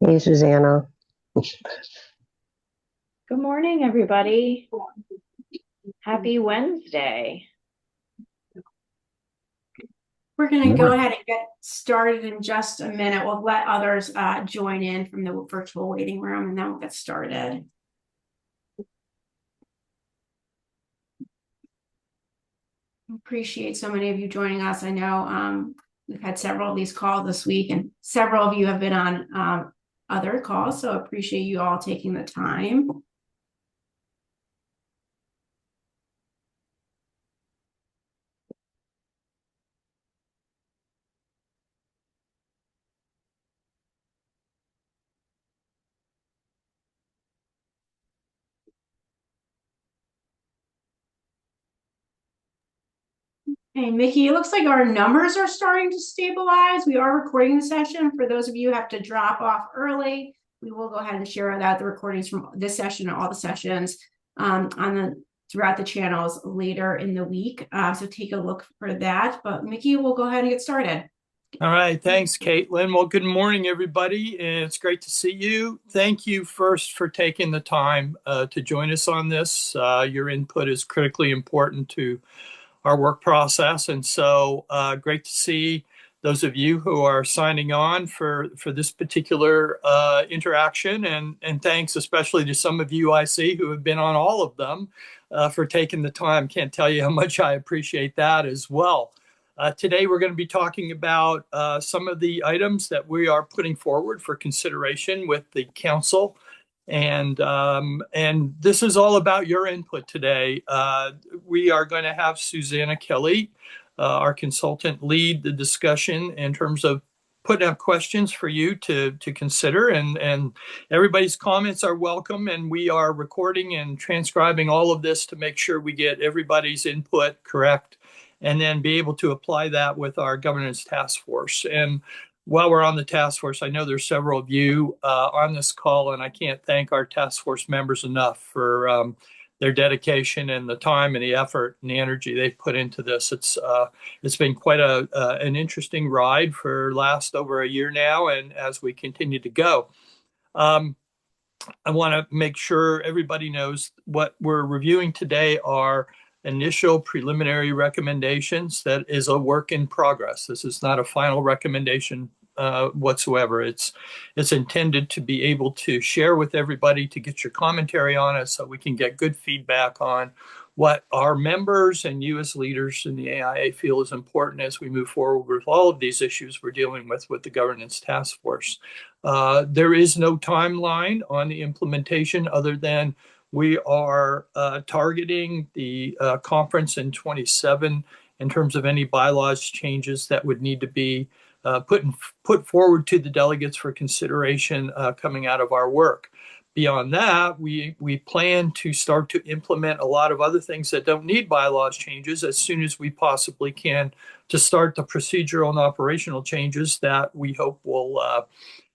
Hey, Susanna. Good morning, everybody. Happy Wednesday. We're going to go Morning. ahead and get started in just a minute. We'll let others join in from the virtual waiting room, and then we'll get started. Appreciate so many of you joining us. I know we've had several of these calls this week, and several of you have been on other calls, so appreciate you all taking the time. Hey, Mickey, it looks like our numbers are starting to stabilize. We are recording the session. For those of you who have to drop off early, we will go ahead and share out the recordings from this session and all the sessions throughout the channels later in the week. So take a look for that. But Mickey, we'll go ahead and get started. All right, thanks, Caitlin. Well, good morning, everybody, and it's great to see you. Thank you first for taking the time to join us on this. Your input is critically important to our work process, and so great to see those of you who are signing on for this particular interaction, and thanks especially to some of you I see who have been on all of them for taking the time. Can't tell you how much I appreciate that as well. Today, we're going to be talking about some of the items that we are putting forward for consideration with the council. And this is all about your input today. We are going to have Susanna Kelly, our consultant, lead the discussion in terms of putting up questions for you to consider. And everybody's comments are welcome. And we are recording and transcribing all of this to make sure we get everybody's input correct and then be able to apply that with our governance task force. And while we're on the task force, I know there's several of you on this call, and I can't thank our task force members enough for their dedication and the time and the effort and the energy they've put into this. It's been quite an interesting ride for last over a year now, and as we continue to go. Um, I want to make sure everybody knows what we're reviewing today are initial preliminary recommendations. That is a work in progress. This is not a final recommendation whatsoever. It's intended to be able to share with everybody to get your commentary on it so we can get good feedback on what our members and you as leaders in the AIA feel is important as we move forward with all of these issues we're dealing with the governance task force. There is no timeline on the implementation other than we are targeting the conference in 27 in terms of any bylaws changes that would need to be put forward to the delegates for consideration coming out of our work. Beyond that, we plan to start to implement a lot of other things that don't need bylaws changes as soon as we possibly can to start the procedural and operational changes that we hope will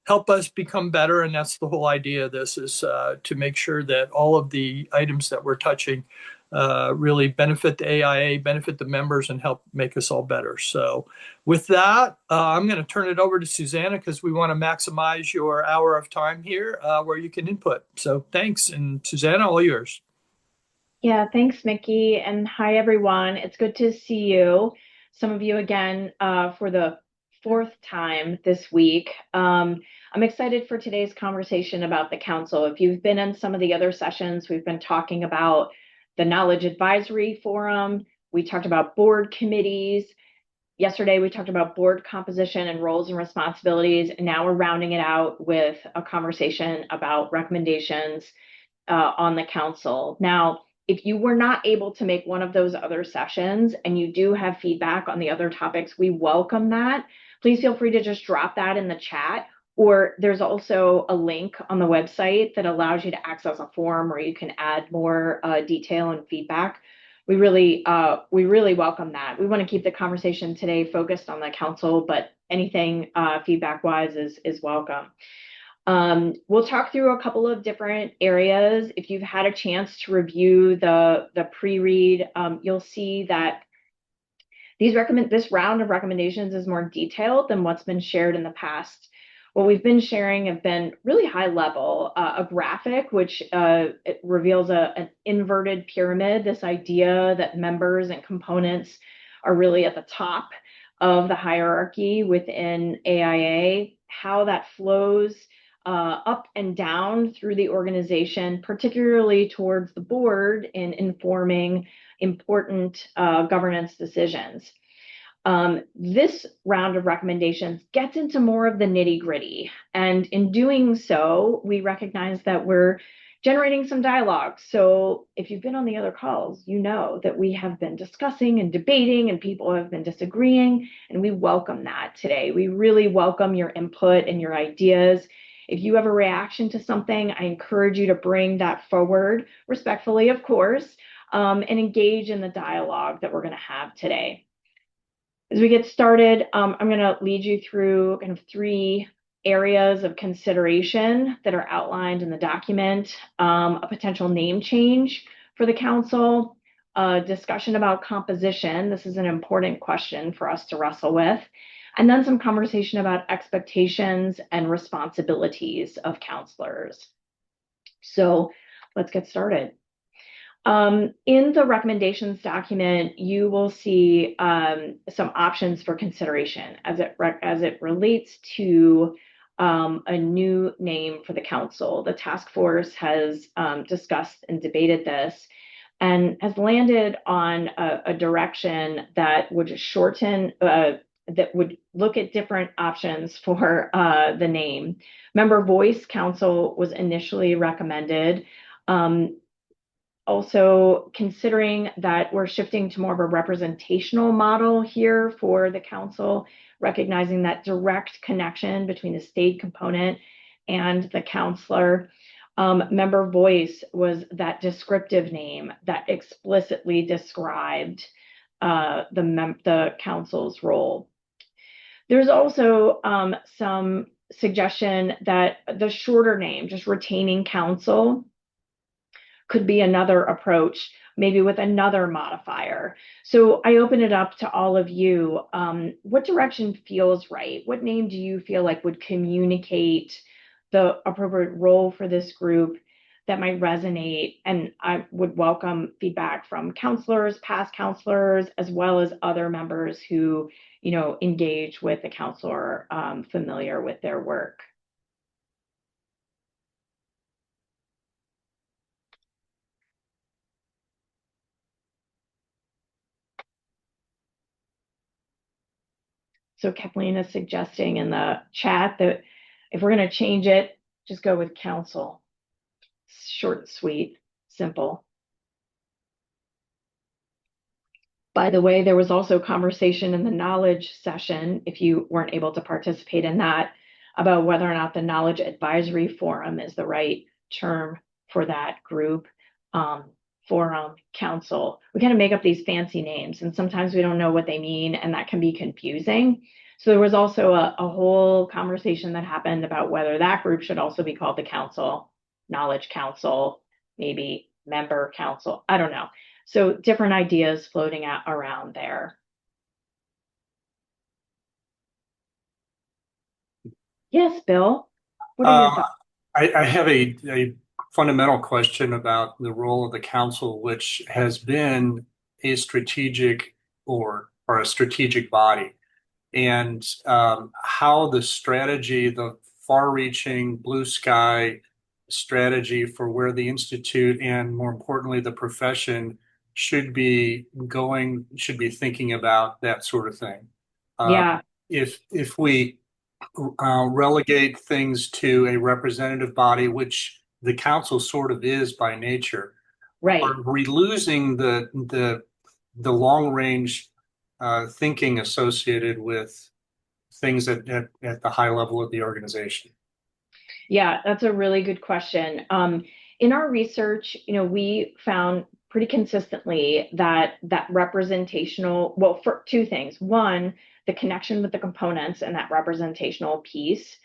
help us become better. And that's the whole idea of this is to make sure that all of the items that we're touching really benefit the AIA, benefit the members, and help make us all better. So with that, I'm going to turn it over to Susanna because we want to maximize your hour of time here where you can input. So thanks. And Susanna, all yours. Yeah, thanks, Mickey. And hi, everyone. It's good to see you. Some of you again for the fourth time this week. I'm excited for today's conversation about the council. If you've been in some of the other sessions, we've been talking about the Knowledge Advisory Forum. We talked about board committees. Yesterday, we talked about board composition and roles and responsibilities. And now we're rounding it out with a conversation about recommendations on the council. Now, if you were not able to make one of those other sessions and you do have feedback on the other topics, we welcome that. Please feel free to just drop that in the chat. Or there's also a link on the website that allows you to access a form where you can add more detail and feedback. We really welcome that. We want to keep the conversation today focused on the council, but anything feedback-wise is welcome. We'll talk through a couple of different areas. If you've had a chance to review the pre-read, you'll see that this round of recommendations is more detailed than what's been shared in the past. what we've been sharing have been really high level, a graphic which it reveals an inverted pyramid, this idea that members and components are really at the top of the hierarchy within AIA, how that flows up and down through the organization, particularly towards the board in informing important governance decisions. This round of recommendations gets into more of the nitty-gritty. And in doing so, we recognize that we're generating some dialogue. So if you've been on the other calls, you know that we have been discussing and debating and people have been disagreeing, and we welcome that today. We really welcome your input and your ideas. If you have a reaction to something, I encourage you to bring that forward respectfully, of course, and engage in the dialogue that we're going to have today. As we get started, I'm going to lead you through kind of 3 areas of consideration that are outlined in the document: a potential name change for the council, a discussion about composition. This is an important question for us to wrestle with. And then some conversation about expectations and responsibilities of counselors. So let's get started. In the recommendations document, you will see some options for consideration as it relates to a new name for the council. The task force has discussed and debated this and has landed on a direction that would shorten, that would look at different options for the name. Member Voice Council was initially recommended. Also considering that we're shifting to more of a representational model here for the council, recognizing that direct connection between the state component and the counselor. Member Voice was that descriptive name that explicitly described the council's role. There's also some suggestion that the shorter name, just retaining counsel, could be another approach, maybe with another modifier. So I open it up to all of you. What direction feels right? What name do you feel like would communicate the appropriate role for this group that might resonate? And I would welcome feedback from counselors, past counselors, as well as other members who, engage with the counselor, familiar with their work. So Kathleen is suggesting in the chat that if we're going to change it, just go with council. Short, sweet, simple. By the way, there was also conversation in the knowledge session, if you weren't able to participate in that, about whether or not the Knowledge Advisory Forum is the right term for that group. Forum, council. We kind of make up these fancy names, and sometimes we don't know what they mean, and that can be confusing. So there was also a whole conversation that happened about whether that group should also be called the council, knowledge council, maybe member council. I don't know. So different ideas floating out around there. Yes, Bill. What are your thoughts? I have a fundamental question about the role of the council, which has been a strategic or a strategic body, and how the strategy, the far-reaching blue sky strategy for where the institute and more importantly the profession should be going, should be thinking about that sort of thing. Yeah. If we relegate things to a representative body, which the council sort of is by nature, right? Are we losing the long range thinking associated with things at the high level of the organization? Yeah, that's a really good question. In our research, we found pretty consistently that representational, well, for 2 things. One, the connection with the components and that representational piece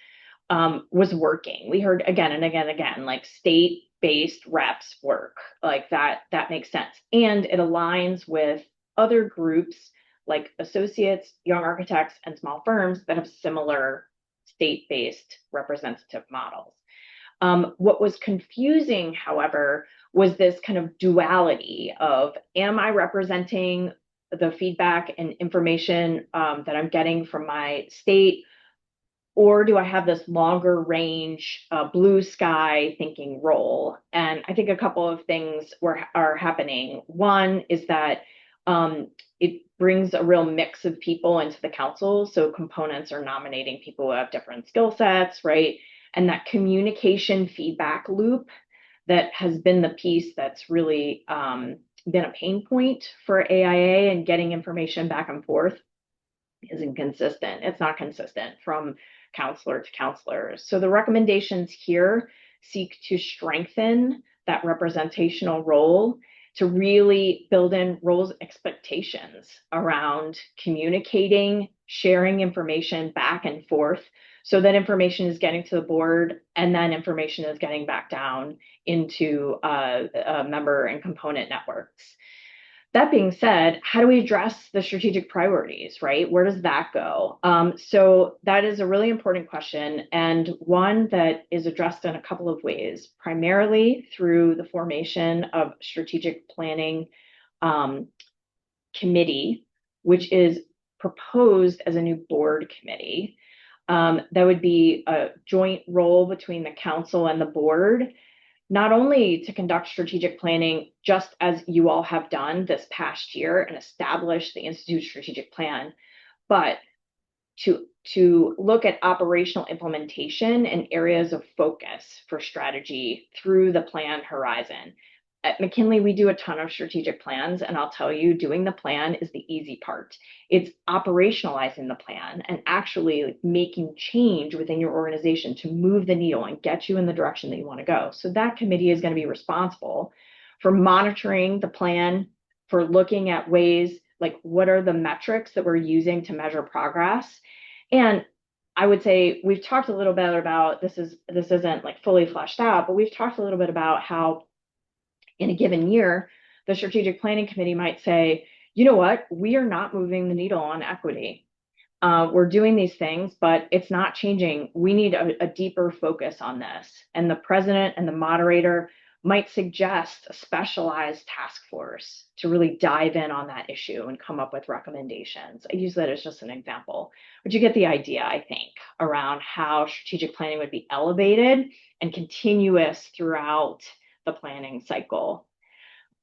was working. We heard again and again and again, like state-based reps work, like that makes sense. And it aligns with other groups like associates, young architects, and small firms that have similar state-based representative models. What was confusing, however, was this kind of duality of, am I representing the feedback and information that I'm getting from my state, or do I have this longer range, blue sky thinking role? And I think a couple of things are happening. One is that it brings a real mix of people into the council. So components are nominating people who have different skill sets, right? And that communication feedback loop that has been the piece that's really been a pain point for AIA, and getting information back and forth isn't consistent. It's not consistent from counselor to counselor. So the recommendations here seek to strengthen that representational role, to really build in roles expectations around communicating, sharing information back and forth, so that information is getting to the board and then information is getting back down into member and component networks. That being said, how do we address the strategic priorities, right? Where does that go? So that is a really important question, and one that is addressed in a couple of ways, primarily through the formation of strategic planning committee, which is proposed as a new board committee. That would be a joint role between the council and the board, not only to conduct strategic planning, just as you all have done this past year and establish the Institute's strategic plan, but to look at operational implementation and areas of focus for strategy through the plan horizon. At McKinley, we do a ton of strategic plans, and I'll tell you, doing the plan is the easy part. It's operationalizing the plan and actually making change within your organization to move the needle and get you in the direction that you want to go. So that committee is going to be responsible for monitoring the plan, for looking at ways like what are the metrics that we're using to measure progress. And I would say we've talked a little bit about this isn't like fully fleshed out, but we've talked a little bit about how in a given year, the strategic planning committee might say, you know what, we are not moving the needle on equity. We're doing these things, but it's not changing. We need a deeper focus on this. And the president and the moderator might suggest a specialized task force to really dive in on that issue and come up with recommendations. I use that as just an example, but you get the idea, I think, around how strategic planning would be elevated and continuous throughout the planning cycle.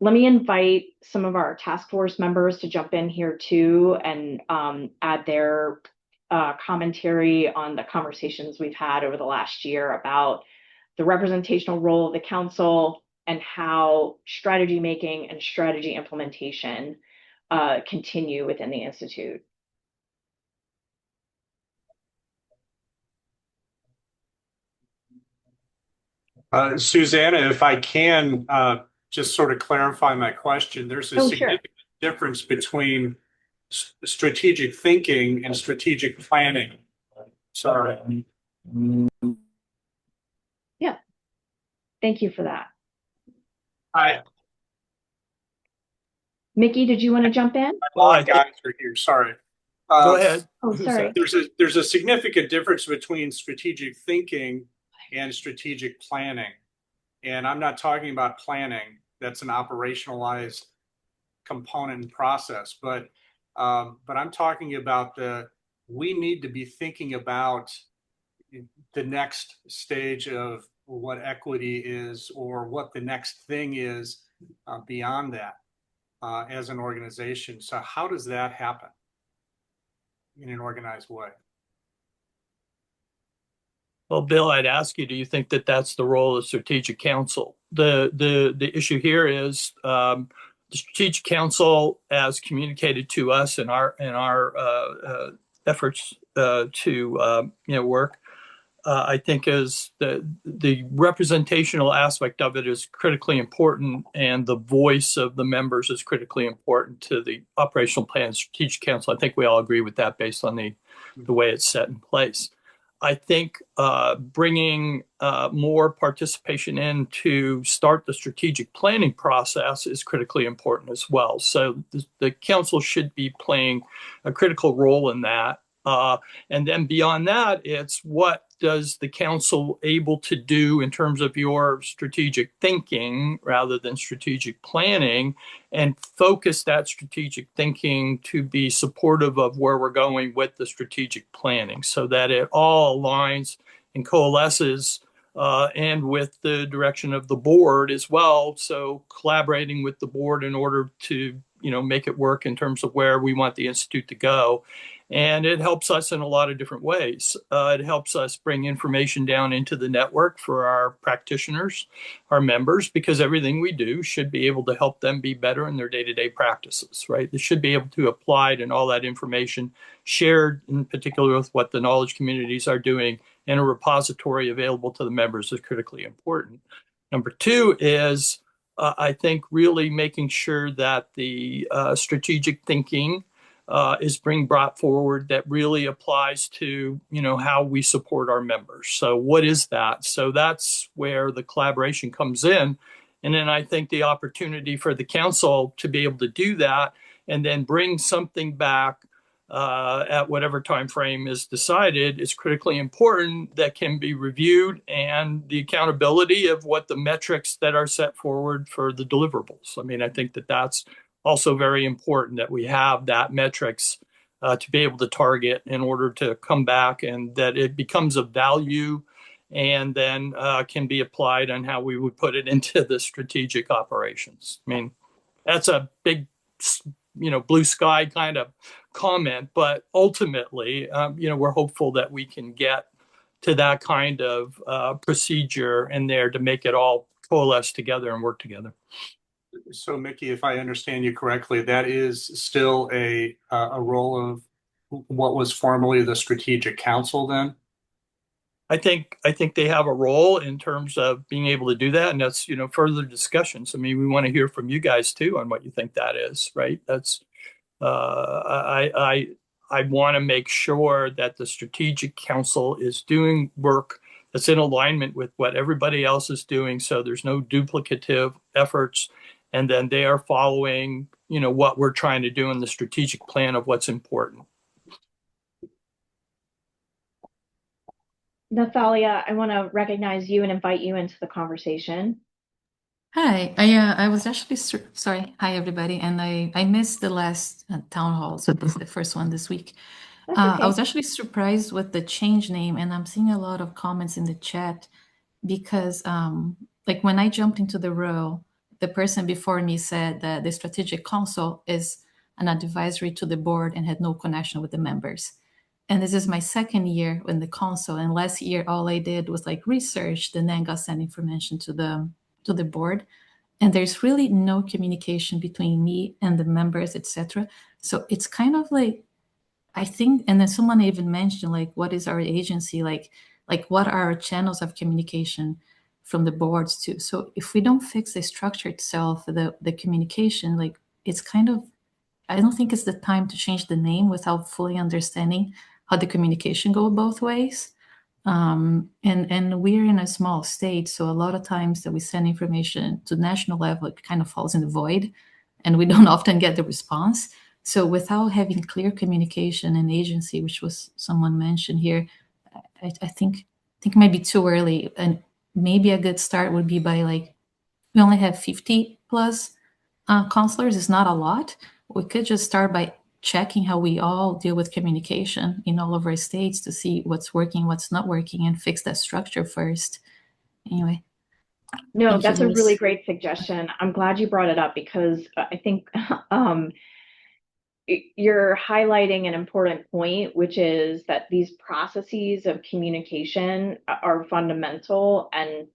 Let me invite some of our task force members to jump in here too and add their commentary on the conversations we've had over the last year about the representational role of the council and how strategy making and strategy implementation continue within the Institute. Susanna, if I can just sort of clarify my question, there's a significant difference between strategic thinking and strategic planning. Sorry. Yeah. Thank you for that. Mickey, did you want to jump in? My guys are here. Sorry. Go ahead. Oh, sorry. There's a significant difference between strategic thinking and strategic planning. And I'm not talking about planning. That's an operationalized component and process. But I'm talking about we need to be thinking about the next stage of what equity is, or what the next thing is beyond that as an organization. So how does that happen in an organized way? Well, Bill, I'd ask you, do you think that that's the role of strategic council? The issue here is the strategic council, as communicated to us in our efforts to work, I think is the representational aspect of it is critically important, and the voice of the members is critically important to the operational plan strategic council. I think we all agree with that based on the way it's set in place. I think bringing more participation in to start the strategic planning process is critically important as well. So the council should be playing a critical role in that. And then beyond that, it's what does the council able to do in terms of your strategic thinking rather than strategic planning, and focus that strategic thinking to be supportive of where we're going with the strategic planning so that it all aligns and coalesces and with the direction of the board as well. So collaborating with the board in order to, make it work in terms of where we want the institute to go. And it helps us in a lot of different ways. It helps us bring information down into the network for our practitioners, our members, because everything we do should be able to help them be better in their day-to-day practices, right? They should be able to apply it, and all that information shared, in particular with what the knowledge communities are doing in a repository available to the members, is critically important. Number two is, I think, really making sure that the strategic thinking is being brought forward that really applies to, how we support our members. So what is that? So that's where the collaboration comes in. And then I think the opportunity for the council to be able to do that and then bring something back at whatever time frame is decided is critically important, that can be reviewed, and the accountability of what the metrics that are set forward for the deliverables. I mean, I think that that's also very important, that we have that metrics to be able to target in order to come back, and that it becomes of value and then can be applied on how we would put it into the strategic operations. I mean, that's a big, blue sky kind of comment, but ultimately, we're hopeful that we can get to that kind of procedure in there to make it all coalesce together and work together. So, Mickey, if I understand you correctly, that is still a role of what was formerly the Strategic Council then? I think they have a role in terms of being able to do that, and that's, further discussions. I mean, we want to hear from you guys too on what you think that is, right? That's I want to make sure that the Strategic Council is doing work that's in alignment with what everybody else is doing, so there's no duplicative efforts, and then they are following, what we're trying to do in the strategic plan of what's important. Nathalia, I want to recognize you and invite you into the conversation. Hi, I was actually sorry. Hi, everybody, and I missed the last town hall, so this is the first one this week. That's I was okay. actually surprised with the change name, and I'm seeing a lot of comments in the chat because, like, when I jumped into the role, the person before me said that the strategic council is an advisory to the board and had no connection with the members. And this is my second year in the council, and last year all I did was like research, and then got sent information to the board, and there's really no communication between me and the members, etc. So it's kind of like, I think, and then someone even mentioned, like, what is our agency, like what are our channels of communication from the boards too. So if we don't fix the structure itself, the communication, like, it's kind of, I don't think it's the time to change the name without fully understanding how the communication go both ways. And we're in a small state, so a lot of times that we send information to national level, it kind of falls in the void, and we don't often get the response. So without having clear communication and agency, which was someone mentioned here, I think it might be too early. And maybe a good start would be by, like, we only have 50 plus counselors. It's not a lot. We could just start by checking how we all deal with communication in all of our states to see what's working, what's not working, and fix that structure first. Anyway. No, Thank you, that's a really Liz. great suggestion. I'm glad you brought it up because I think you're highlighting an important point, which is that these processes of communication are fundamental, and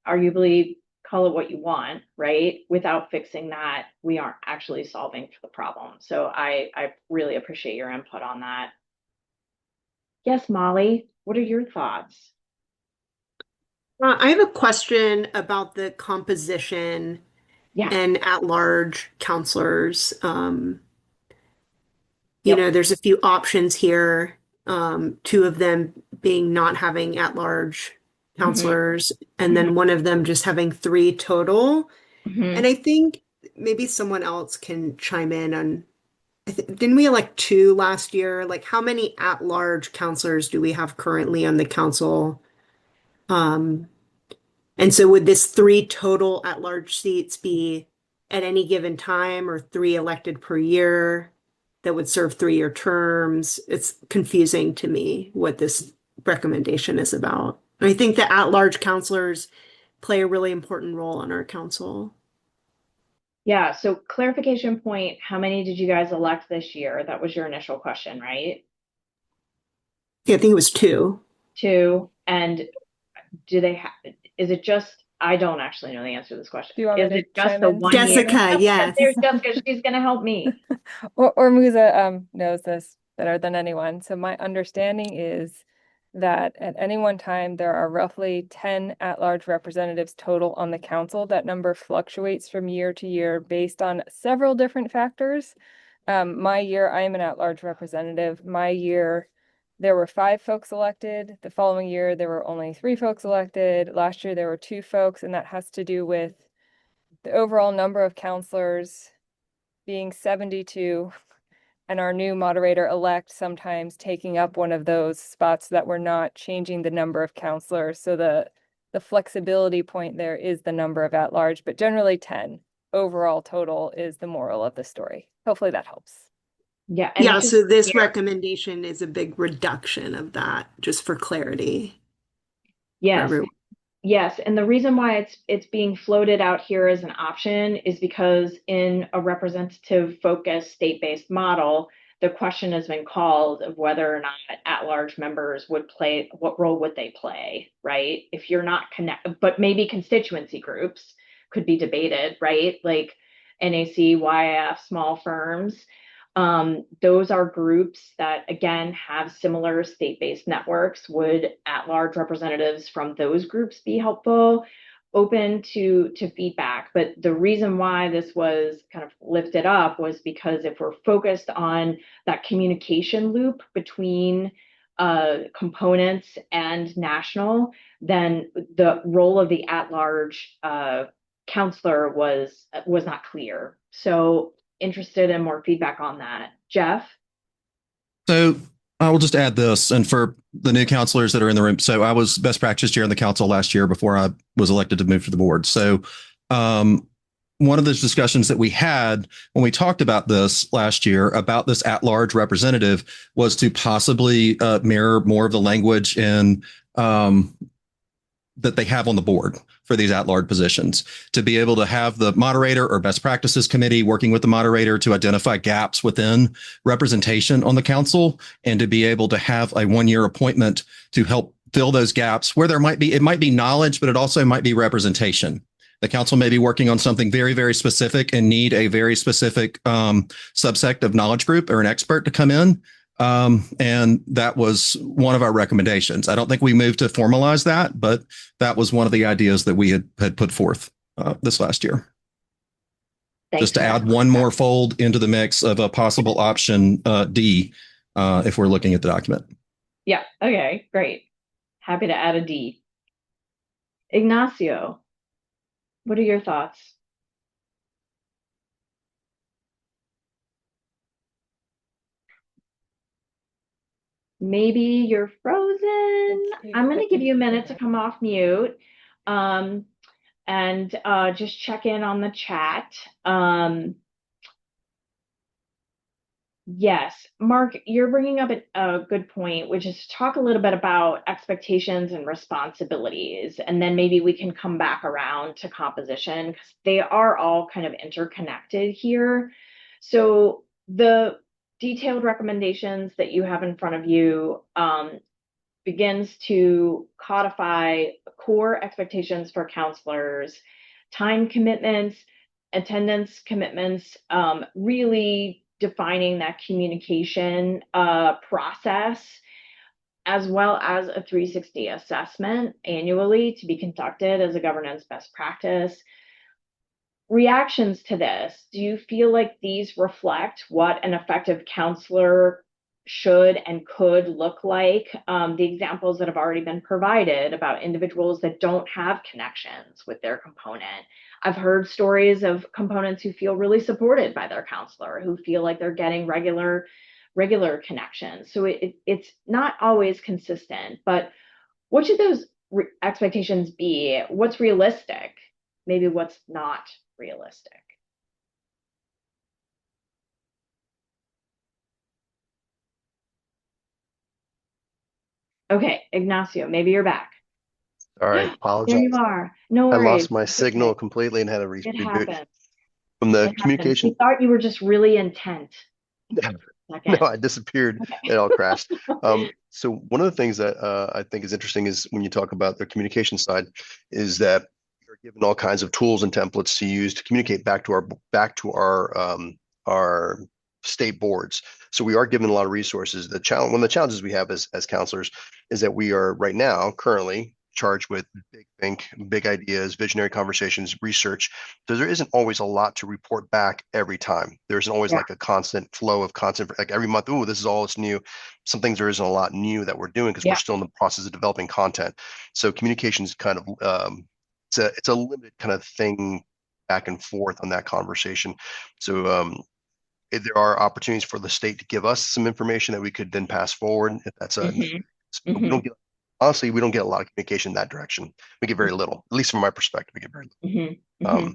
arguably, call it what you want, right? Without fixing that, we aren't actually solving the problem. So I really appreciate your input on that. Yes, Molly, what are your thoughts? I have a question about the composition Yeah. and at-large counselors. Yep. There's a few options here. Two of them being not having at-large counselors, and then one of them just having 3 total. Mhm. And I think maybe someone else can chime in on Didn't we elect 2 last year? Like, how many at-large counselors do we have currently on the council? Um, and so would this 3 total at-large seats be at any given time, or 3 elected per year that would serve 3-year terms? It's confusing to me what this recommendation is about. And I think the at-large counselors play a really important role on our council. Yeah, so clarification point, how many did you guys elect this year? That was your initial question, right? Yeah, I think it was 2. 2, and do they have, is it just, I don't actually know the answer to this question. Do you want me Is to it just chime the in? 1 year? Jessica, yes. There's Jessica, she's gonna help me. Or Musa knows this better than anyone. So my understanding is that at any one time, there are roughly 10 at-large representatives total on the council. That number fluctuates from year to year based on several different factors. My year, I am an at-large representative. My year, there were 5 folks elected. The following year, there were only 3 folks elected. Last year, there were 2 folks, and that has to do with the overall number of counselors being 72, and our new moderator-elect sometimes taking up one of those spots, that we're not changing the number of counselors. So the flexibility point there is the number of at-large, but generally 10 overall total is the moral of the story. Hopefully that helps. Yeah. And Yeah, it's so just this here. recommendation is a big reduction of that, just for clarity. for Yes. everyone. Yes, and the reason why it's being floated out here as an option is because in a representative focused state-based model, the question has been called of whether or not at-large members would play, what role would they play, right? If you're not connected, but maybe constituency groups could be debated, right? Like NAC, YF, small firms. Those are groups that, again, have similar state-based networks. Would at-large representatives from those groups be helpful? Open to feedback. But the reason why this was kind of lifted up was because if we're focused on that communication loop between components and national, then the role of the at-large counselor was not clear. So interested in more feedback on that. Jeff? So I will just add this, and for the new counselors that are in the room. So I was best practice chair in the council last year before I was elected to move to the board. So one of those discussions that we had when we talked about this last year about this at-large representative was to possibly mirror more of the language in that they have on the board for these at-large positions, to be able to have the moderator or best practices committee working with the moderator to identify gaps within representation on the council, and to be able to have a 1-year appointment to help fill those gaps where it might be knowledge, but it also might be representation. The council may be working on something very, very specific and need a very specific subsect of knowledge group or an expert to come in. And that was one of our recommendations. I don't think we moved to formalize that, but that was one of the ideas that we had put forth this last year. Thanks just to add one more fold into the mix of a possible option D, if we're looking at the document. Yeah, okay, great. Happy to add a D. Ignacio, what are your thoughts? Maybe you're frozen. I'm going to give you a minute to come off mute and just check in on the chat. Yes, Mark, you're bringing up a good point, which is to talk a little bit about expectations and responsibilities, and then maybe we can come back around to composition, because they are all kind of interconnected here. So the detailed recommendations that you have in front of you begins to codify core expectations for counselors, time commitments, attendance commitments, really defining that communication process, as well as a 360 assessment annually to be conducted as a governance best practice. Reactions to this, do you feel like these reflect what an effective counselor should and could look like. The examples that have already been provided about individuals that don't have connections with their component. I've heard stories of components who feel really supported by their counselor, who feel like they're getting regular connections. So it's not always consistent, but what should those expectations be? What's realistic? Maybe what's not realistic? Okay, Ignacio, maybe you're back. All right, There apologize. you are. No I worries. lost my It's signal okay. completely and had to It reboot happens. from the It happens. communication. We thought you were just really intent. No, I disappeared. Okay. It all crashed. So one of the things that I think is interesting is when you talk about the communication side, is that you're given all kinds of tools and templates to use to communicate back to our state boards. So we are given a lot of resources. One of the challenges we have as counselors is that we are right now currently charged with big ideas, visionary conversations, research. So there isn't always a lot to report back every time. There isn't always like a constant flow of content, like every month. Oh, this is all it's new. Some things there isn't a lot new that we're doing because we're still in the process of developing content. So communication is kind of it's a limited kind of thing back and forth on that conversation. So there are opportunities for the state to give us some information that we could then pass forward. If that's we don't get, honestly, we don't get a lot of communication in that direction. We get very little, at least from my perspective, we get very little.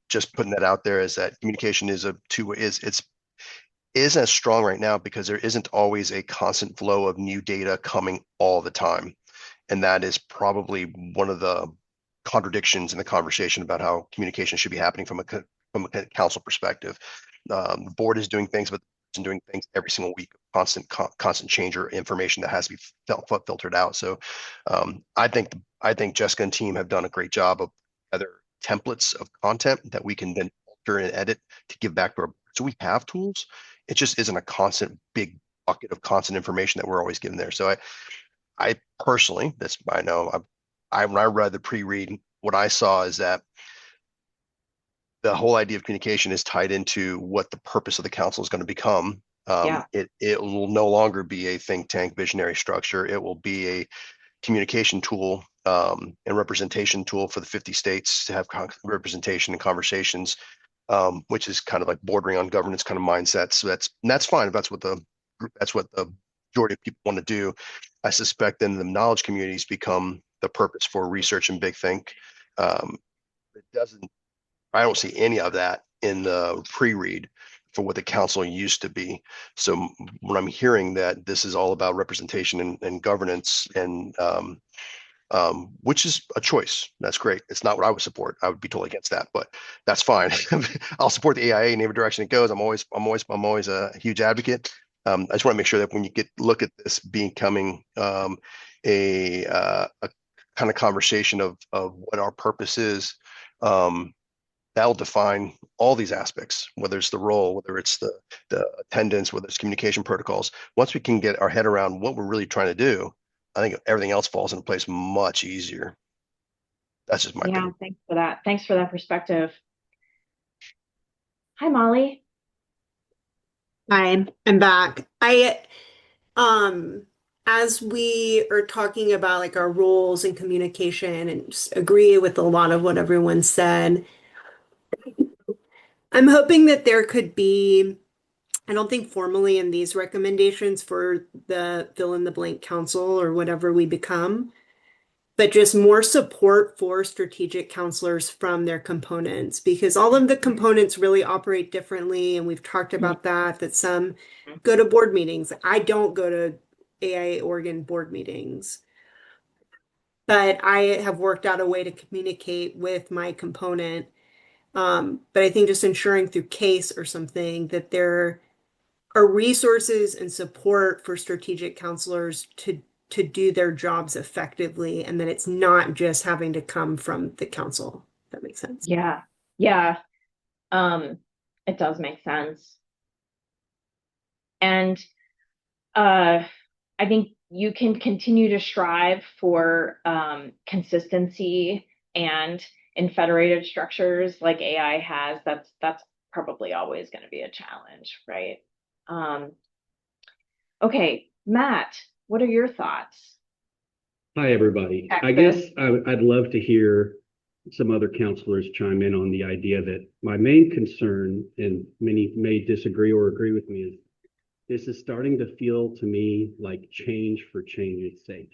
Just putting that out there is that communication is a two-way, isn't as strong right now because there isn't always a constant flow of new data coming all the time. And that is probably one of the contradictions in the conversation about how communication should be happening from a council perspective. The board is doing things, but and doing things every single week, constant change or information that has to be filtered out. So I think Jessica and team have done a great job of other templates of content that we can then alter and edit to give back to our. So we have tools. It just isn't a constant big bucket of constant information that we're always given there. So I personally, I know when I read the pre-read, what I saw is that the whole idea of communication is tied into what the purpose of the council is going to become. It will no longer be a think tank visionary structure. It will be a communication tool and representation tool for the 50 states to have representation and conversations, which is kind of like bordering on governance kind of mindset. So that's fine if that's what the majority of people want to do. I suspect then the knowledge communities become the purpose for research and big think. I don't see any of that in the pre-read for what the council used to be. So when I'm hearing that this is all about representation and governance, and which is a choice, that's great. It's not what I would support. I would be totally against that, but that's fine. I'll support the AIA in every direction it goes. I'm always a huge advocate. I just want to make sure that when you look at this becoming a kind of conversation of what our purpose is, that'll define all these aspects, whether it's the role, whether it's the attendance, whether it's communication protocols. Once we can get our head around what we're really trying to do, I think everything else falls into place much easier. That's just my opinion. Thanks for that. Thanks for that perspective. Hi, Molly. Hi, I'm back. As we are talking about like our roles and communication and just agree with a lot of what everyone said, I'm hoping that there could be, I don't think formally in these recommendations for the fill in the blank council or whatever we become, but just more support for strategic counselors from their components, because all of the components really operate differently. And we've talked about that some go to board meetings. I don't go to AIA Oregon board meetings, but I have worked out a way to communicate with my component. But I think just ensuring through case or something that there are resources and support for strategic counselors to do their jobs effectively, and that it's not just having to come from the council. If that makes sense. Yeah. It does make sense. And I think you can continue to strive for consistency, and in federated structures like AI has, that's probably always going to be a challenge, right? Okay, Matt, what are your thoughts? Hi, everybody. I guess I'd love to hear some other counselors chime in on the idea that my main concern, and many may disagree or agree with me, is this is starting to feel to me like change for change's sake.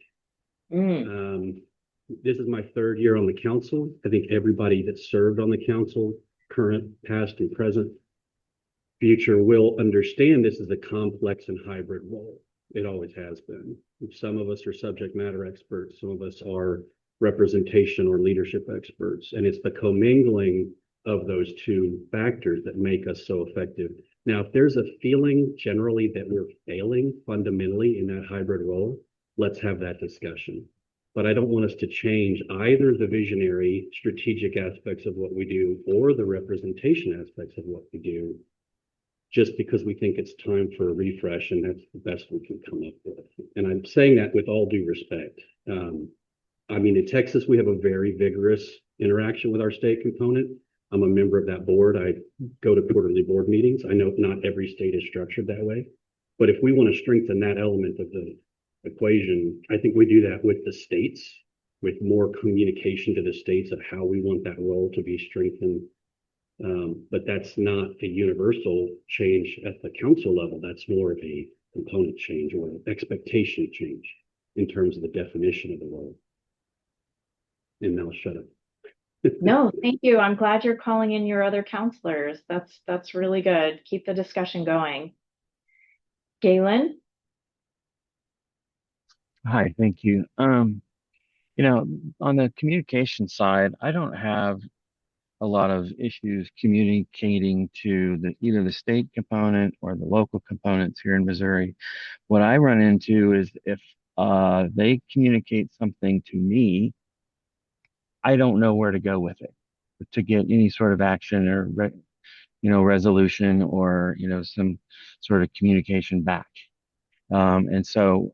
This is my third year on the council. I think everybody that served on the council, current, past, and present, future, will understand this is a complex and hybrid role. It always has been. Some of us are subject matter experts. Some of us are representation or leadership experts. And it's the commingling of those two factors that make us so effective. Now, if there's a feeling generally that we're failing fundamentally in that hybrid role, let's have that discussion. But I don't want us to change either the visionary strategic aspects of what we do or the representation aspects of what we do, just because we think it's time for a refresh and that's the best we can come up with. And I'm saying that with all due respect. I mean, in Texas, we have a very vigorous interaction with our state component. I'm a member of that board. I go to quarterly board meetings. I know not every state is structured that way, but if we want to strengthen that element of the equation, I think we do that with the states, with more communication to the states of how we want that role to be strengthened. But that's not a universal change at the council level. That's more of a component change or an expectation change in terms of the definition of the role. And now shut up. No, thank you. I'm glad you're calling in your other counselors. That's really good. Keep the discussion going. Galen? Hi, thank you. You know, on the communication side, I don't have a lot of issues communicating to either the state component or the local components here in Missouri. What I run into is if they communicate something to me, I don't know where to go with it to get any sort of action or resolution or some sort of communication back. And so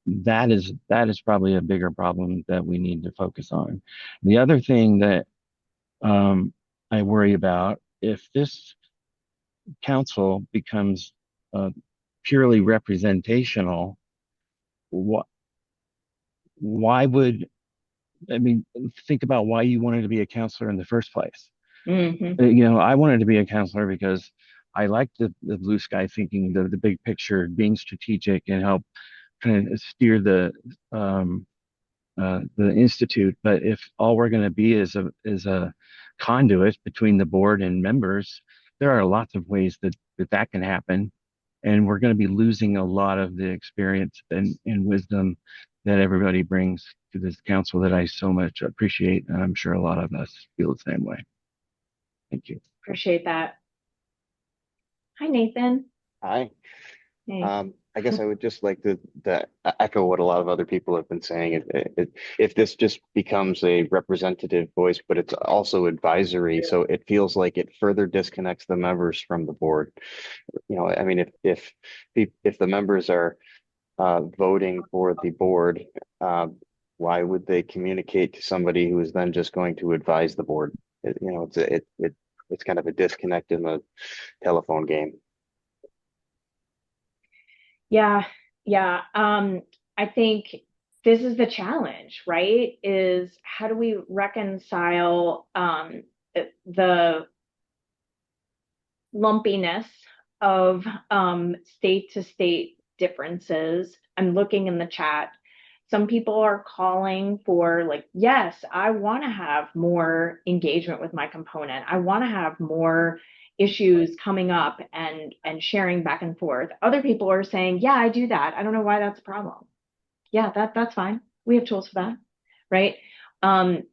that is probably a bigger problem that we need to focus on. The other thing that I worry about, if this council becomes purely representational, why would, I mean, think about why you wanted to be a counselor in the first place. Mm-hmm. I wanted to be a counselor because I like the blue sky thinking, the big picture, being strategic and help kind of steer the institute. But if all we're going to be is a conduit between the board and members, there are lots of ways that can happen, and we're going to be losing a lot of the experience and wisdom that everybody brings to this council that I so much appreciate, and I'm sure a lot of us feel the same way. Thank you. Appreciate that. Hi, Nathan. Hi. Hey. I guess I would just like to echo what a lot of other people have been saying. If this just becomes a representative voice, but it's also advisory, so it feels like it further disconnects the members from the board. I mean, if the members are voting for the board, why would they communicate to somebody who is then just going to advise the board? It's kind of a disconnect in the telephone game. Yeah. I think this is the challenge, right? Is how do we reconcile the lumpiness of state to state differences? I'm looking in the chat. Some people are calling for yes, I want to have more engagement with my component. I want to have more issues coming up and sharing back and forth. Other people are saying, yeah, I do that. I don't know why that's a problem. Yeah, that's fine. We have tools for that, right?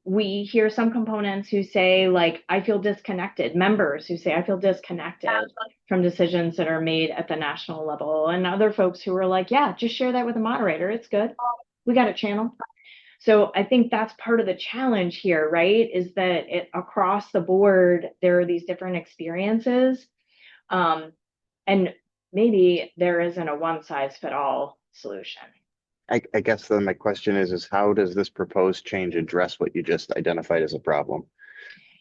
We hear some components who say I feel disconnected, members who say I feel disconnected from decisions that are made at the national level, and other folks who are yeah, just share that with the moderator. It's good. We got a channel. So I think that's part of the challenge here, right? Is that across the board, there are these different experiences. And maybe there isn't a one-size-fits-all solution. I guess then my question is how does this proposed change address what you just identified as a problem?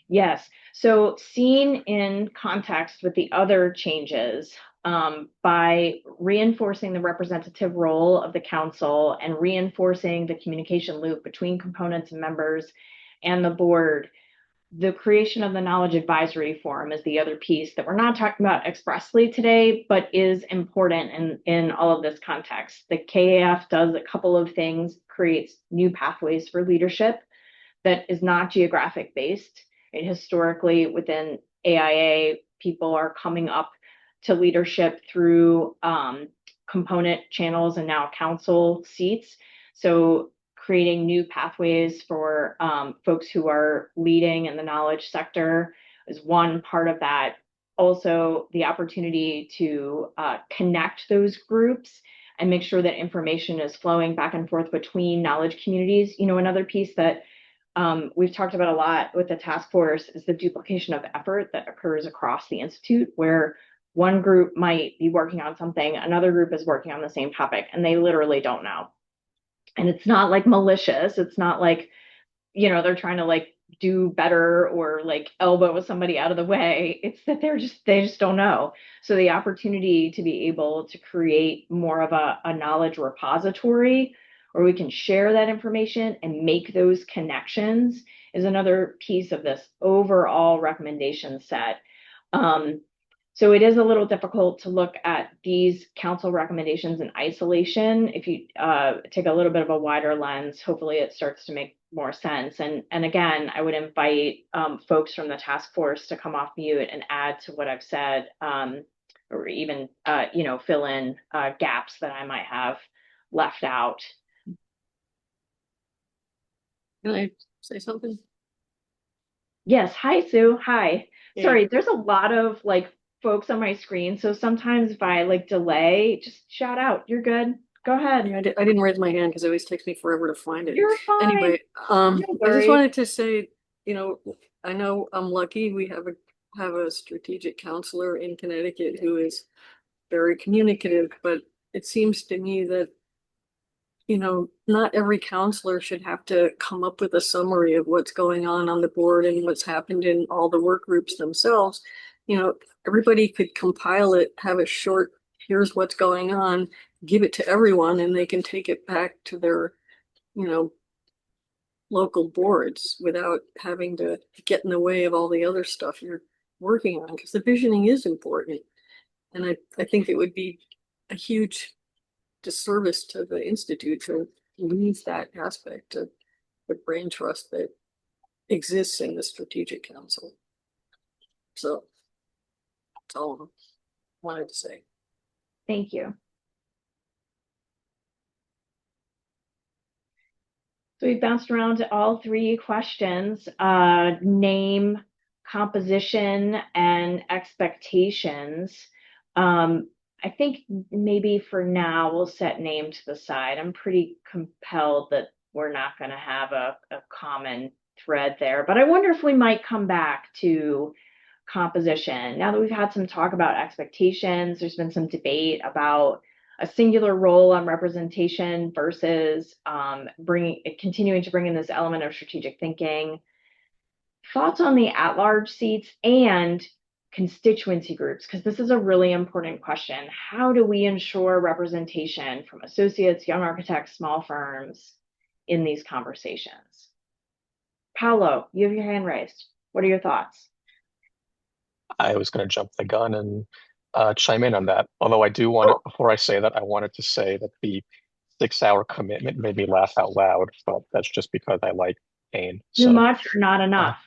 Yes. So seen in context with the other changes, by reinforcing the representative role of the council and reinforcing the communication loop between components and members and the board. The creation of the Knowledge Advisory Forum is the other piece that we're not talking about expressly today, but is important in all of this context. The KAF does a couple of things, creates new pathways for leadership that is not geographic based. And historically, within AIA, people are coming up to leadership through component channels and now council seats. So creating new pathways for folks who are leading in the knowledge sector is one part of that. Also, the opportunity to connect those groups and make sure that information is flowing back and forth between knowledge communities. You know, another piece that we've talked about a lot with the task force is the duplication of effort that occurs across the Institute, where one group might be working on something, another group is working on the same topic, and they literally don't know. And it's not like malicious. It's not like, you know, they're trying to like do better or like elbow somebody out of the way. It's that they just don't know. So the opportunity to be able to create more of a knowledge repository where we can share that information and make those connections is another piece of this overall recommendation set. So it is a little difficult to look at these council recommendations in isolation. If you take a little bit of a wider lens, hopefully it starts to make more sense. And again, I would invite folks from the task force to come off mute and add to what I've said, or even you know, fill in gaps that I might have left out. Can I say something? Yes. Hi, Sue. Hi. Hey. Sorry, there's a lot of like folks on my screen, so sometimes if I like delay, just shout out. You're good. Go ahead. Yeah, I didn't raise my hand because it always takes me forever to find it. You're fine. Anyway, No I just worries. wanted to say, you know, I know I'm lucky we have a strategic counselor in Connecticut who is very communicative, but it seems to me that, you know, not every counselor should have to come up with a summary of what's going on the board and what's happened in all the work groups themselves. You know, everybody could compile it, have a short, here's what's going on, give it to everyone, and they can take it back to their, you know, local boards without having to get in the way of all the other stuff you're working on, because the visioning is important. And I think it would be a huge disservice to the Institute to lose that aspect of the brain trust that exists in the Strategic Council. So that's all I wanted to say. Thank you. So we've bounced around to all three questions, name, composition, and expectations. I think maybe for now we'll set name to the side. I'm pretty compelled that we're not going to have a common thread there, but I wonder if we might come back to composition. Now that we've had some talk about expectations, there's been some debate about a singular role on representation versus continuing to bring in this element of strategic thinking. Thoughts on the at-large seats and constituency groups, because this is a really important question. How do we ensure representation from associates, young architects, small firms in these conversations? Paolo, you have your hand raised. What are your thoughts? I was going to jump the gun and chime in on that. Although I do want to, before I say that, I wanted to say that the 6-hour commitment made me laugh out loud, but that's just because I like pain. Too much or not enough?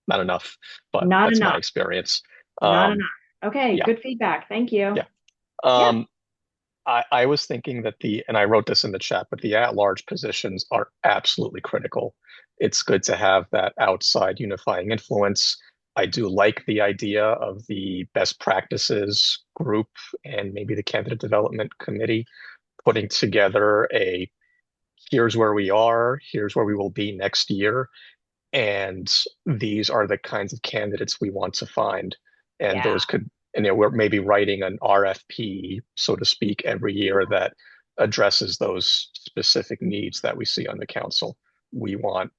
Not enough, but Not that's enough. my experience. Not enough. Okay, yeah. Good feedback. Thank you. Yeah. I was thinking that and I wrote this in the chat, but the at-large positions are absolutely critical. It's good to have that outside unifying influence. I do like the idea of the best practices group and maybe the candidate development committee putting together here's where we are, here's where we will be next year, and these are the kinds of candidates we want to find. And those could, and we're maybe writing an RFP, so to speak, every year that addresses those specific needs that we see on the council. We want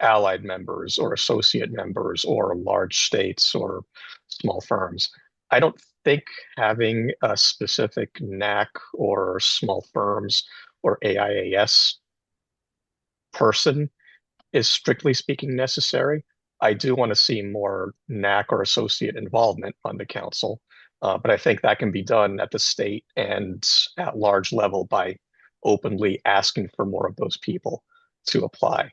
allied members or associate members or large states or small firms. I don't think having a specific NAC or small firms or AIAS person is strictly speaking necessary. I do want to see more NAC or associate involvement on the council, but I think that can be done at the state and at large level by openly asking for more of those people to apply.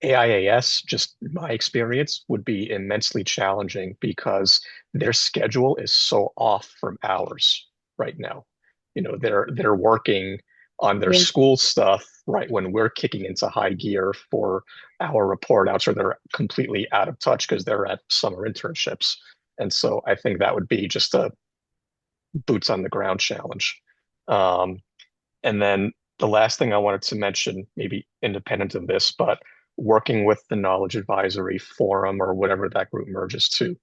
AIAS, just my experience, would be immensely challenging because their schedule is so off from ours right now. You know, they're working on their school stuff right when we're kicking into high gear for our report outs, or they're completely out of touch because they're at summer internships. And so I think that would be just a boots on the ground challenge. And then the last thing I wanted to mention, maybe independent of this, but working with the Knowledge Advisory Forum or whatever that group merges to,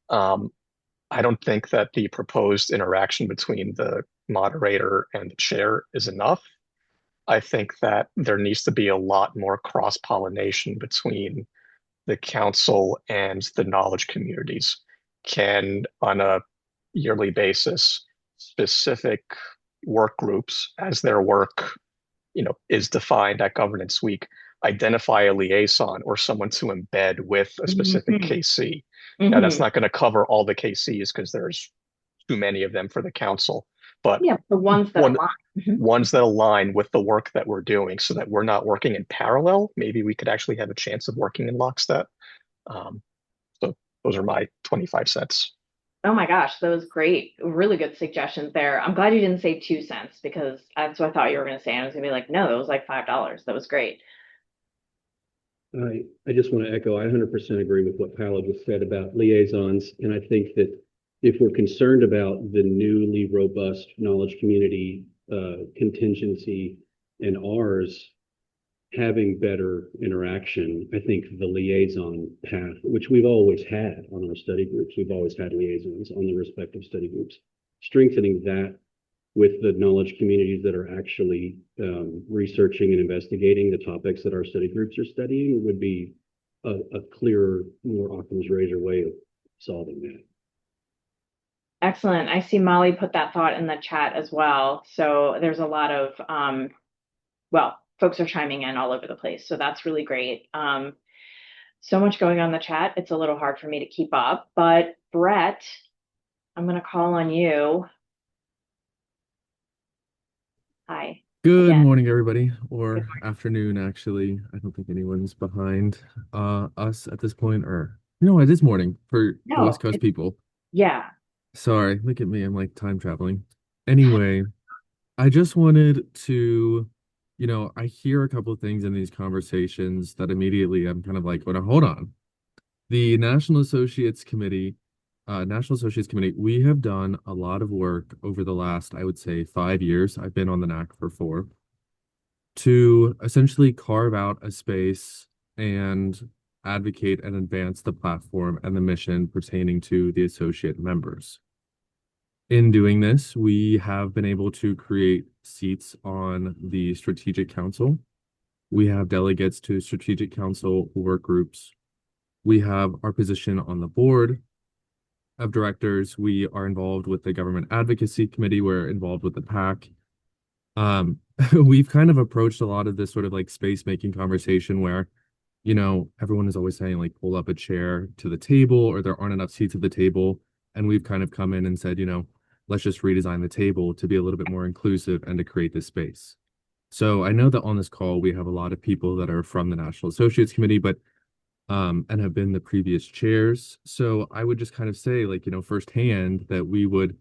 I don't think that the proposed interaction between the moderator and the chair is enough. I think that there needs to be a lot more cross-pollination between the council and the knowledge communities. Can, on a yearly basis, specific work groups, as their work, is defined at Governance Week, identify a liaison or someone to embed with a specific KC. Now, that's not going to cover all the KCs because there's too many of them for the council, but Yeah, the ones that align. ones that align with the work that we're doing so that we're not working in parallel. Maybe we could actually have a chance of working in lockstep. So those are my 25 cents. Oh my gosh, that was great. Really good suggestions there. I'm glad you didn't say 2 cents because that's what I thought you were going to say. I was going to be like, no, it was like $5. That was great. I just want to echo, I 100% agree with what Paolo just said about liaisons. And I think that if we're concerned about the newly robust knowledge community contingency and ours having better interaction, I think the liaison path, which we've always had on our study groups, we've always had liaisons on the respective study groups, strengthening that with the knowledge communities that are actually researching and investigating the topics that our study groups are studying would be a clearer, more Occam's razor way of solving that. Excellent. I see Molly put that thought in the chat as well. So there's a lot of, folks are chiming in all over the place. So that's really great. So much going on in the chat. It's a little hard for me to keep up, but Brett, I'm going to call on you. Hi. Good morning, everybody, or afternoon, actually. I don't think anyone's behind us at this point, or no, it is morning for the West Coast people. Yeah. Sorry, look at me. I'm like time traveling. Anyway, I just wanted to, I hear a couple of things in these conversations that immediately I'm kind of like, hold on. The National Associates Committee, we have done a lot of work over the last, I would say, 5 years. I've been on the NAC for 4, to essentially carve out a space and advocate and advance the platform and the mission pertaining to the associate members. In doing this, we have been able to create seats on the Strategic Council. We have delegates to Strategic Council work groups. We have our position on the board of directors. We are involved with the Government Advocacy Committee. We're involved with the PAC. We've kind of approached a lot of this sort of like space making conversation where, everyone is always saying like pull up a chair to the table or there aren't enough seats at the table. And we've kind of come in and said, let's just redesign the table to be a little bit more inclusive and to create this space. So I know that on this call, we have a lot of people that are from the National Associates Committee, but and have been the previous chairs. So I would just kind of say, like, firsthand that we would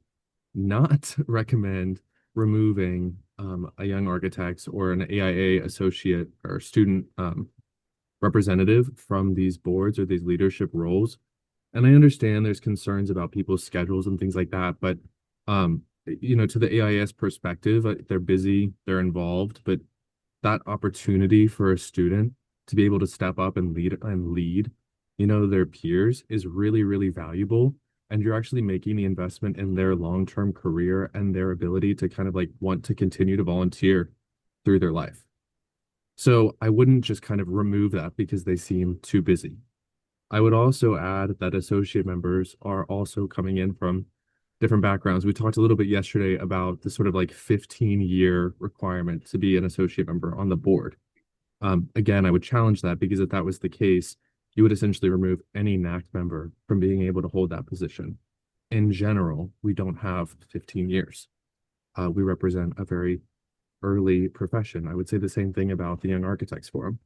not recommend removing a young architects or an AIA associate or student representative from these boards or these leadership roles. And I understand there's concerns about people's schedules and things like that, but to the AIS perspective, they're busy, they're involved, but that opportunity for a student to be able to step up and lead, their peers is really, really valuable. And you're actually making the investment in their long-term career and their ability to kind of like want to continue to volunteer through their life. So I wouldn't just kind of remove that because they seem too busy. I would also add that associate members are also coming in from different backgrounds. We talked a little bit yesterday about the sort of like 15-year requirement to be an associate member on the board. Again, I would challenge that, because if that was the case, you would essentially remove any NAC member from being able to hold that position. In general, we don't have 15 years. We represent a very early profession. I would say the same thing about the Young Architects Forum.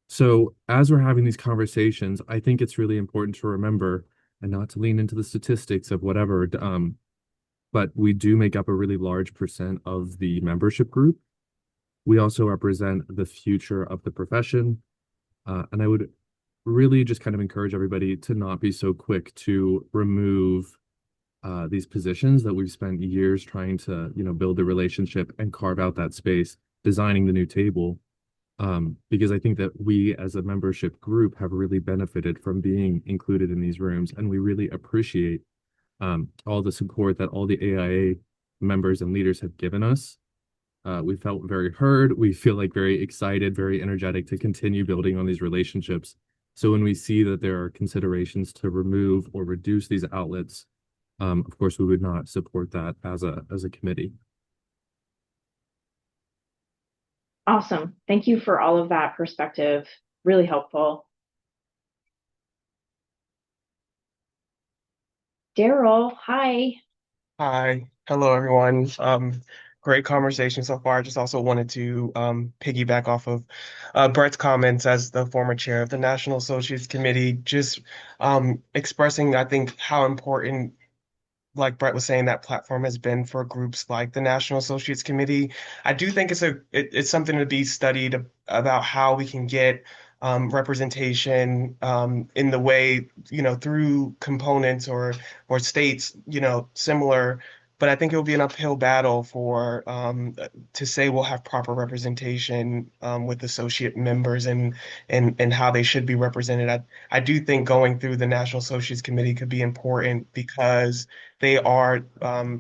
So as we're having these conversations, I think it's really important to remember, and not to lean into the statistics of whatever, but we do make up a really large percent of the membership group. We also represent the future of the profession. And I would really just kind of encourage everybody to not be so quick to remove these positions that we've spent years trying to, build the relationship and carve out that space, designing the new table. Because I think that we as a membership group have really benefited from being included in these rooms, and we really appreciate all the support that all the AIA members and leaders have given us. We felt very heard. We feel like very excited, very energetic to continue building on these relationships. So when we see that there are considerations to remove or reduce these outlets, of course, we would not support that as a committee. Awesome. Thank you for all of that perspective. Really helpful. Daryl, hi. Hi. Hello, everyone. Great conversation so far. Just also wanted to piggyback off of Brett's comments as the former chair of the National Associates Committee, just expressing, I think, how important, like Brett was saying, that platform has been for groups like the National Associates Committee. I do think it's something to be studied about how we can get representation in the way, through components or states, similar. But I think it will be an uphill battle for to say we'll have proper representation with associate members and how they should be represented. I do think going through the National Associates Committee could be important because they are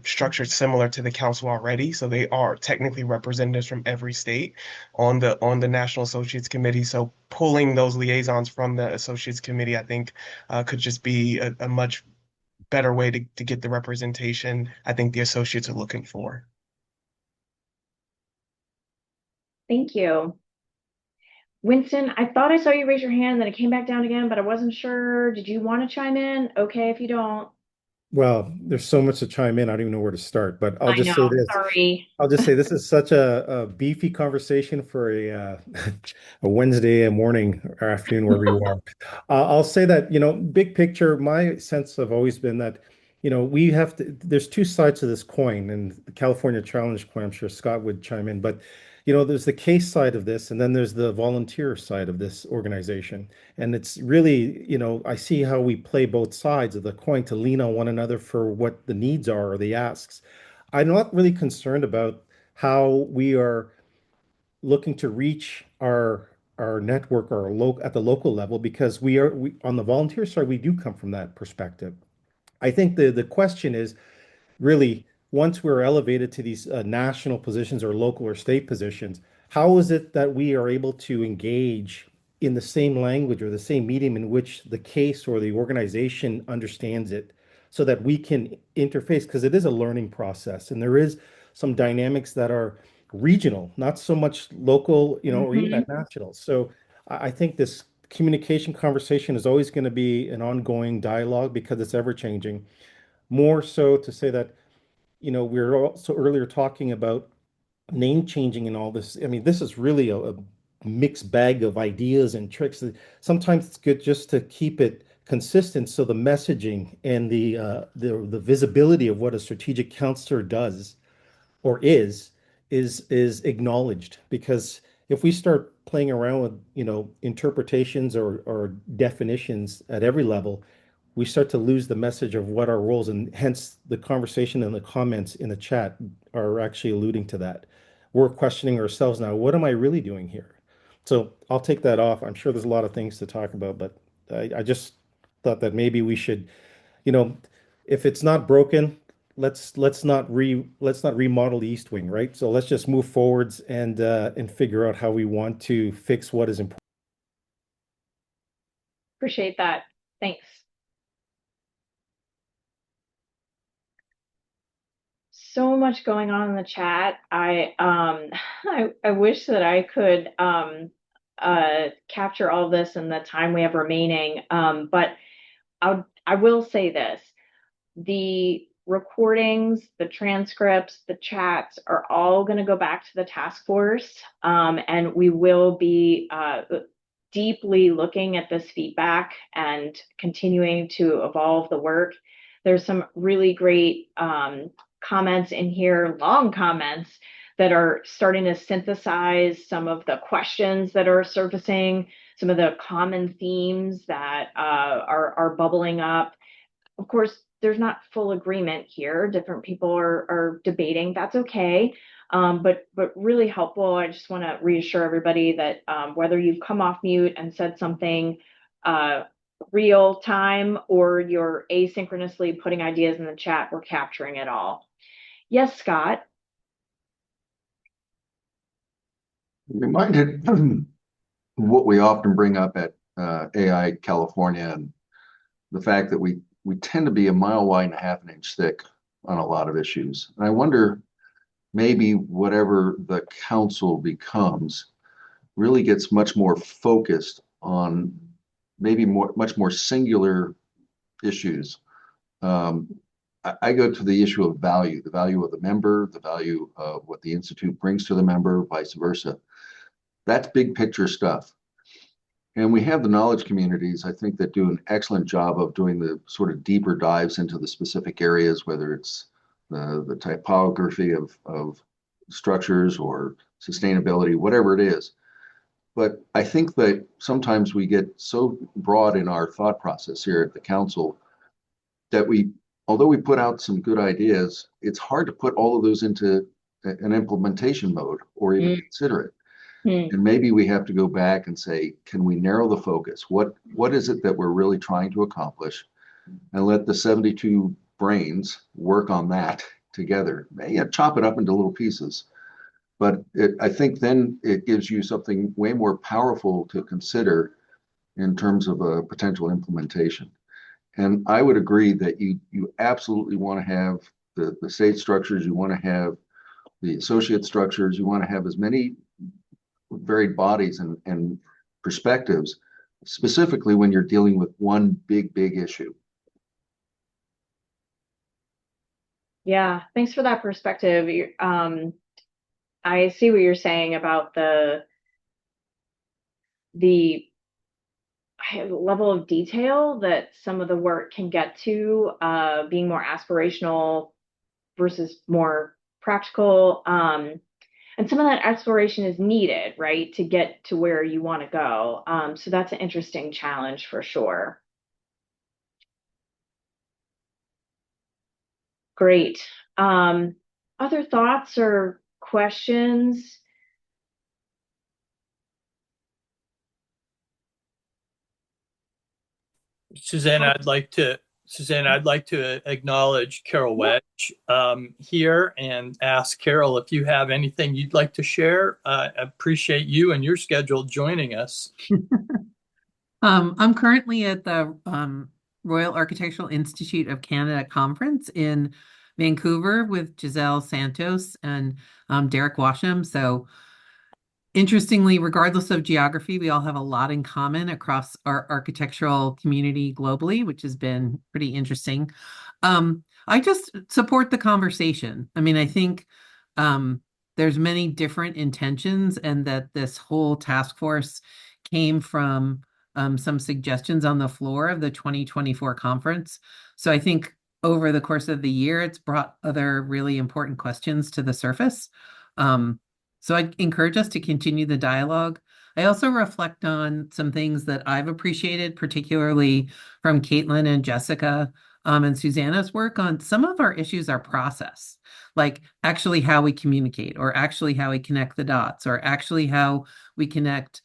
structured similar to the council already, so they are technically representatives from every state on the National Associates Committee. So pulling those liaisons from the Associates Committee, I think, could just be a much better way to get the representation I think the associates are looking for. Thank you. Winston, I thought I saw you raise your hand, then it came back down again, but I wasn't sure. Did you want to chime in? Okay, if you don't. Well, there's so much to chime in. I don't even know where to start, but I'll I just say know, this. sorry. I'll just say this is such a beefy conversation for a a Wednesday morning or afternoon, wherever you are. I'll say that, big picture, my sense have always been that, we have to, there's two sides to this coin, and the California Challenge coin, I'm sure Scott would chime in, but there's the case side of this, and then there's the volunteer side of this organization. And it's really, I see how we play both sides of the coin to lean on one another for what the needs are or the asks. I'm not really concerned about how we are looking to reach our network or at the local level, because we on the volunteer side, we do come from that perspective. I think the question is really, once we're elevated to these national positions or local or state positions, how is it that we are able to engage in the same language or the same medium in which the case or the organization understands it, so that we can interface? Because it is a learning process, and there is some dynamics that are regional, not so much local, or even at national. So I think this communication conversation is always going to be an ongoing dialogue because it's ever changing. More so to say that, we were also earlier talking about name changing and all this. I mean, this is really a mixed bag of ideas and tricks. Sometimes it's good just to keep it consistent, so the messaging and the visibility of what a strategic counselor does or is acknowledged. Because if we start playing around with, interpretations or definitions at every level, we start to lose the message of what our roles, and hence the conversation and the comments in the chat are actually alluding to that. We're questioning ourselves now, what am I really doing here? So I'll take that off. I'm sure there's a lot of things to talk about, but I just thought that maybe we should, you know, if it's not broken, let's not remodel the East Wing, right? So let's just move forwards and figure out how we want to fix what is important. Appreciate that. Thanks. so much going on in the chat. I wish that I could capture all of this in the time we have remaining. But I will say this. The recordings, the transcripts, the chats are all going to go back to the task force. And we will be deeply looking at this feedback and continuing to evolve the work. There's some really great comments in here, long comments that are starting to synthesize some of the questions that are surfacing, some of the common themes that are bubbling up. Of course, there's not full agreement here. Different people are debating. That's okay. But really helpful. I just want to reassure everybody that whether you've come off mute and said something real time or you're asynchronously putting ideas in the chat, we're capturing it all. Yes, Scott. Reminded what we often bring up at AI California and the fact that we tend to be a mile wide and a half an inch thick on a lot of issues. And I wonder maybe whatever the council becomes really gets much more focused on maybe much more singular issues. I go to the issue of value, the value of the member, the value of what the Institute brings to the member, vice versa. That's big picture stuff. And we have the knowledge communities, I think, that do an excellent job of doing the sort of deeper dives into the specific areas, whether it's the typography of structures or sustainability, whatever it is. But I think that sometimes we get so broad in our thought process here at the council that although we put out some good ideas, it's hard to put all of those into an implementation mode or even consider it. And maybe we have to go back and say, can we narrow the focus? What is it that we're really trying to accomplish? And let the 72 brains work on that together. Yeah, chop it up into little pieces. But I think then it gives you something way more powerful to consider in terms of a potential implementation. And I would agree that you absolutely want to have the state structures, you want to have the associate structures, you want to have as many varied bodies and perspectives, specifically when you're dealing with one big issue. Yeah, thanks for that perspective. I see what you're saying about the level of detail that some of the work can get to, being more aspirational versus more practical. And some of that exploration is needed, right, to get to where you want to go. So that's an interesting challenge for sure. Great. Other thoughts or questions? Susanna, I'd like to acknowledge Carol Wedge here and ask Carol if you have anything you'd like to share. I appreciate you and your schedule joining us. I'm currently at the Royal Architectural Institute of Canada conference in Vancouver with Giselle Santos and Derek Washam. So interestingly, regardless of geography, we all have a lot in common across our architectural community globally, which has been pretty interesting. I just support the conversation. I mean, I think there's many different intentions, and that this whole task force came from some suggestions on the floor of the 2024 conference. So I think over the course of the year, it's brought other really important questions to the surface. So I encourage us to continue the dialogue. I also reflect on some things that I've appreciated, particularly from Caitlin and Jessica and Susanna's work on some of our issues are process, like actually how we communicate, or actually how we connect the dots, or actually how we connect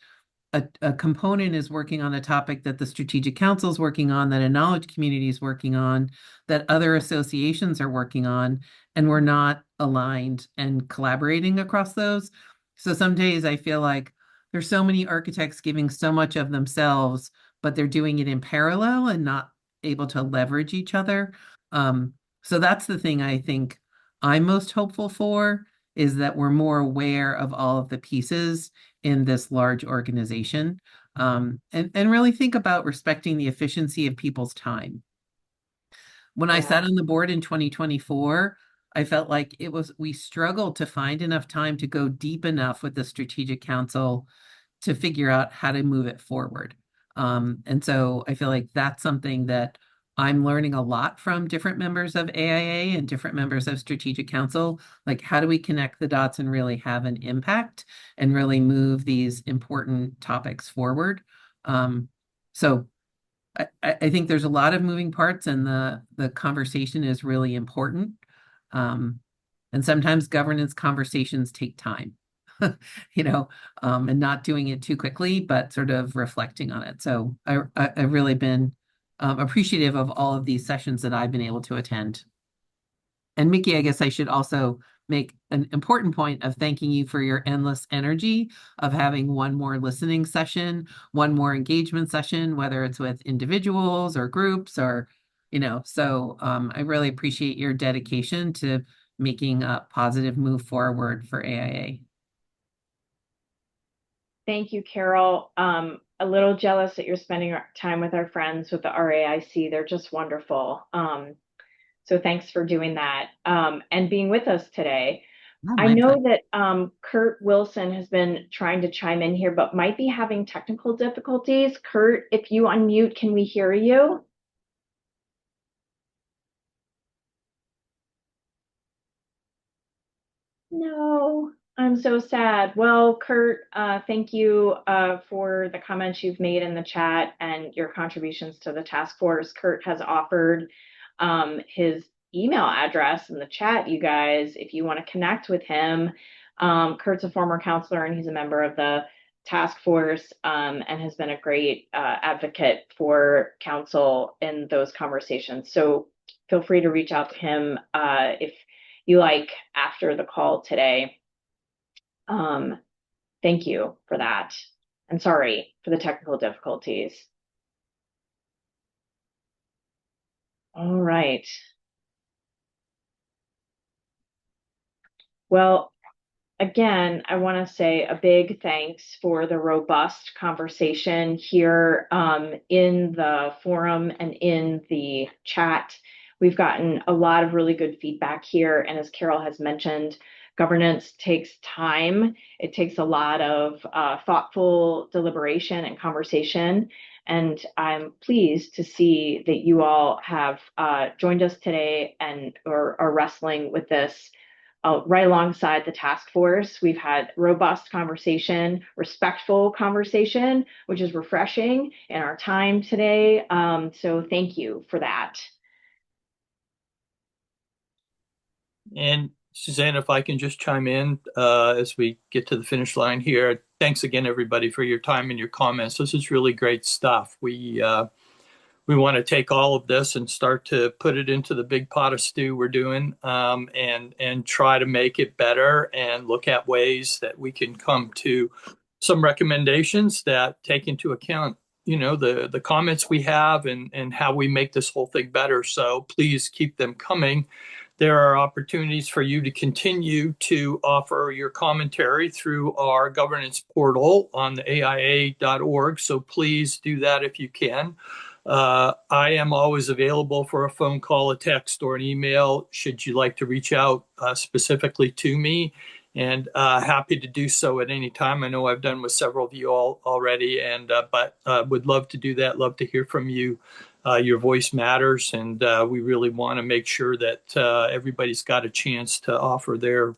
a component is working on a topic that the Strategic Council is working on, that a knowledge community is working on, that other associations are working on, and we're not aligned and collaborating across those. So some days I feel like there's so many architects giving so much of themselves, but they're doing it in parallel and not able to leverage each other. So that's the thing I think I'm most hopeful for is that we're more aware of all of the pieces in this large organization, and really think about respecting the efficiency of people's time. When I sat on the board in 2024, I felt like we struggled to find enough time to go deep enough with the Strategic Council to figure out how to move it forward. And so I feel like that's something that I'm learning a lot from different members of AIA and different members of Strategic Council. Like, how do we connect the dots and really have an impact and really move these important topics forward? So I think there's a lot of moving parts, and the conversation is really important. And sometimes governance conversations take time, and not doing it too quickly, but sort of reflecting on it. So I've really been appreciative of all of these sessions that I've been able to attend. And Mickey, I guess I should also make an important point of thanking you for your endless energy of having one more listening session, one more engagement session, whether it's with individuals or groups or, so I really appreciate your dedication to making a positive move forward for AIA. Thank you, Carol. A little jealous that you're spending time with our friends with the RAIC. They're just wonderful. So thanks for doing that and being with us today. I know that Kurt Wilson has been trying to chime in here, but might be having technical difficulties. Kurt, if you unmute, can we hear you? No, I'm so sad. Well, Kurt, thank you for the comments you've made in the chat and your contributions to the task force. Kurt has offered his email address in the chat, you guys, if you want to connect with him. Kurt's a former counselor and he's a member of the task force and has been a great advocate for council in those conversations. So feel free to reach out to him if you like after the call today. Thank you for that. And sorry for the technical difficulties. All right. Well, again, I want to say a big thanks for the robust conversation here in the forum and in the chat. We've gotten a lot of really good feedback here. And as Carol has mentioned, governance takes time. It takes a lot of thoughtful deliberation and conversation. And I'm pleased to see that you all have joined us today and are wrestling with this right alongside the task force. We've had robust conversation, respectful conversation, which is refreshing in our time today. So thank you for that. And Suzanne, if I can just chime in as we get to the finish line here. Thanks again, everybody, for your time and your comments. This is really great stuff. We want to take all of this and start to put it into the big pot of stew we're doing and try to make it better and look at ways that we can come to some recommendations that take into account, the comments we have and how we make this whole thing better. So please keep them coming. There are opportunities for you to continue to offer your commentary through our governance portal on the AIA.org. So please do that if you can. I am always available for a phone call, a text, or an email should you like to reach out specifically to me, and happy to do so at any time. I know I've done with several of you all already, and but would love to do that. Love to hear from you. Your voice matters, and we really want to make sure that everybody's got a chance to offer their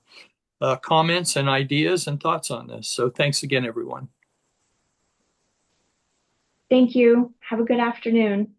comments and ideas and thoughts on this. So thanks again, everyone. Thank you. Have a good afternoon.